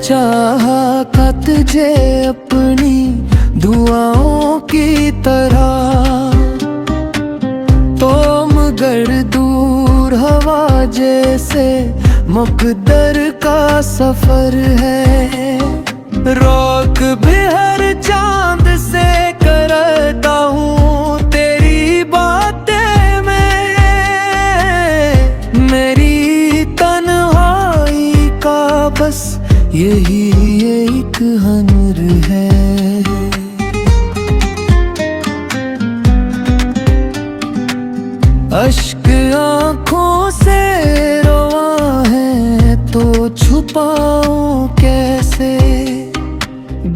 चाहा था तुझे अपनी दुआओं की तरह, तो मगर दूर हवा जैसे मुक़द्दर का सफर है। रोक भी हर चांद से करता हूँ तेरी बातें मैं, मेरी तन्हाई का बस यही एक हुनर है। अश्क आँखों से रोआ है तो छुपाऊं कैसे,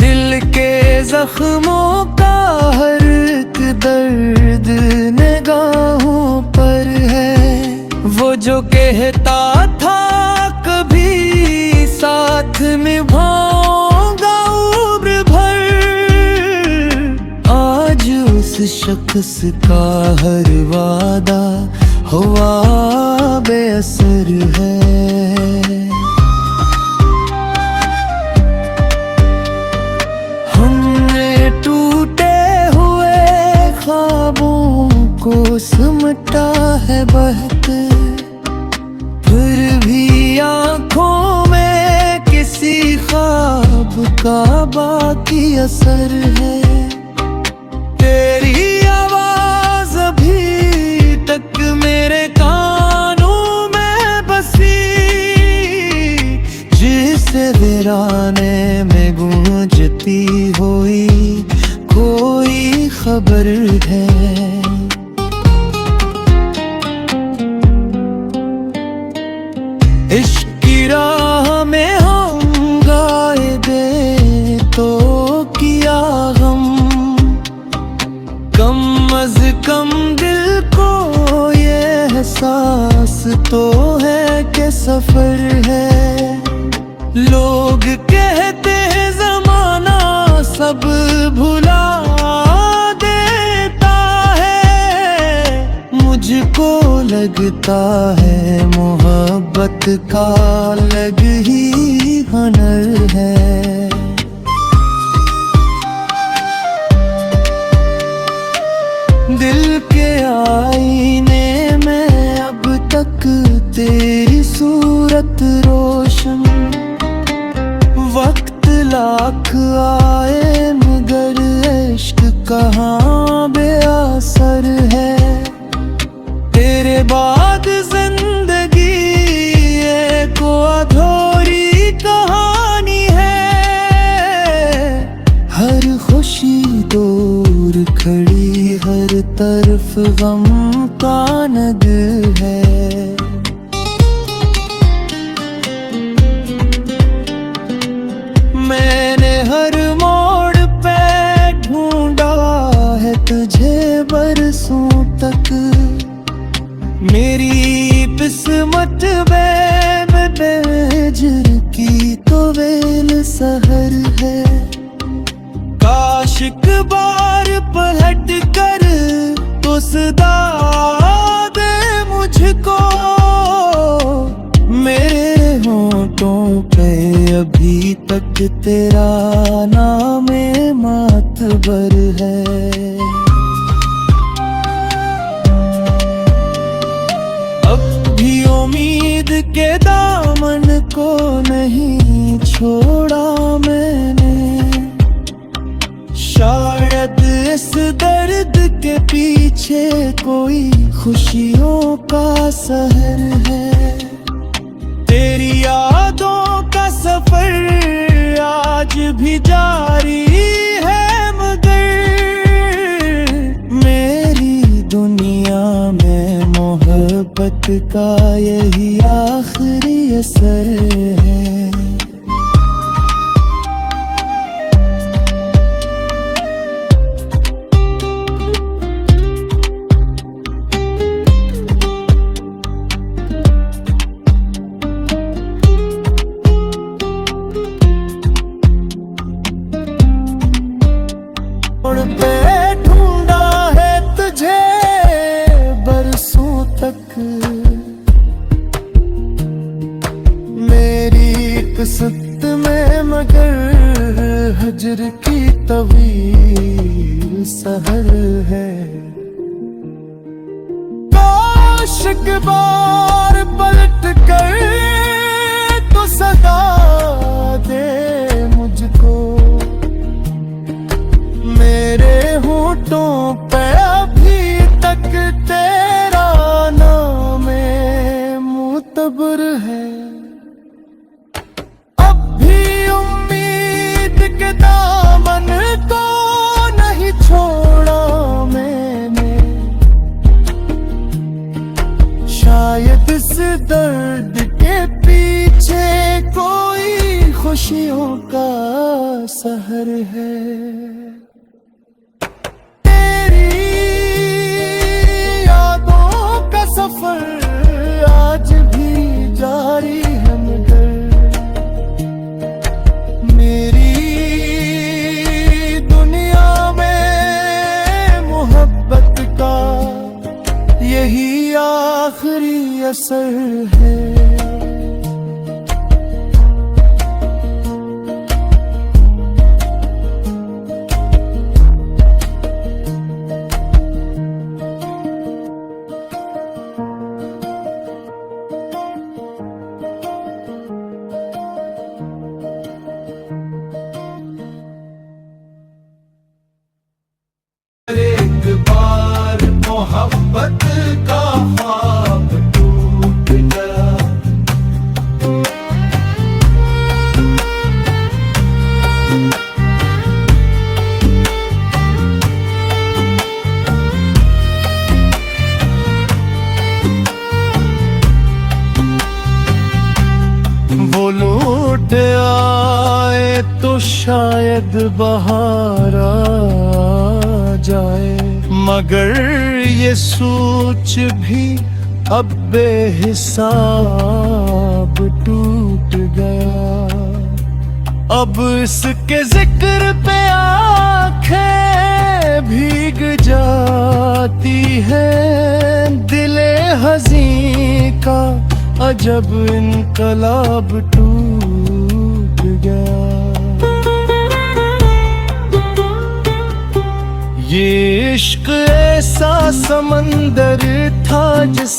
दिल के जख्मों का हर एक दर्द निगाहों पर है। वो जो कहता था कभी साथ निभाऊंगा उम्र भर, आज उस शख्स का हर वादा हुआ बेअसर है। को सिमटा है बहत, फिर भी आँखों में किसी ख्वाब का बाकी असर है। तेरी आवाज अभी तक मेरे कानों में बसी, जिसे वीराने में गूंजती हुई कोई खबर है। इश्क की राह में हम गाए दे तो किया गम, कम अज कम दिल को ये एहसास तो है कि सफर है। लोग कहते हैं ज़माना सब भुला देता है, मुझको लगता है मोहब्बत का अलग ही हुनर है। दिल के आईने में अब तक तेरी सूरत रोशन, वक्त लाख आए मगर इश्क कहाँ बेअसर है। तेरे बाद जिंदगी एक अधूरी कहानी है, हर खुशी दूर खड़ी हर तरफ गम का नद है। मैंने हर मोड़ पे ढूंढा है तुझे बरसों तक, मेरी किस्मत बेहिजर की तो वेल सहर है। काश एक बार पलट कर तो सदा दे मुझको, मेरे होठों पे अभी तक तेरा नाम मातबर है। उम्मीद के दामन को नहीं छोड़ा मैंने, शायद इस दर्द के पीछे कोई खुशियों का सहर है। तेरी यादों का सफर आज भी जारी है, मगर मेरी दुनिया में मोहब्बत का यही आखिरी असर है। पे ढूंढा है तुझे बरसों तक, मेरी किस्मत में मगर हजर की तवील सहर है। काश एक बार पलट कर तो सदा दे मुझको, मेरे होठों पे अभी तक तेरा नाम मुतबर है। अब भी उम्मीद के दामन को नहीं छोड़ा मैंने, शायद इस दर्द के पीछे कोई खुशियों का सहर है। तेरी यादों का सफर आज भी जारी है, मगर मेरी दुनिया में मोहब्बत का यही आखिरी असर है। एक बार मोहब्बत का ख्वाब टूट गया, वो लौट आए तो शायद बहार आ जाए, मगर ये सोच भी अब बेहिसाब टूट गया। अब इसके जिक्र पे आंखें भीग जाती हैं, दिले हज़ीं का अजब इनकलाब टूट गया। ये इश्क ऐसा समंदर था जिस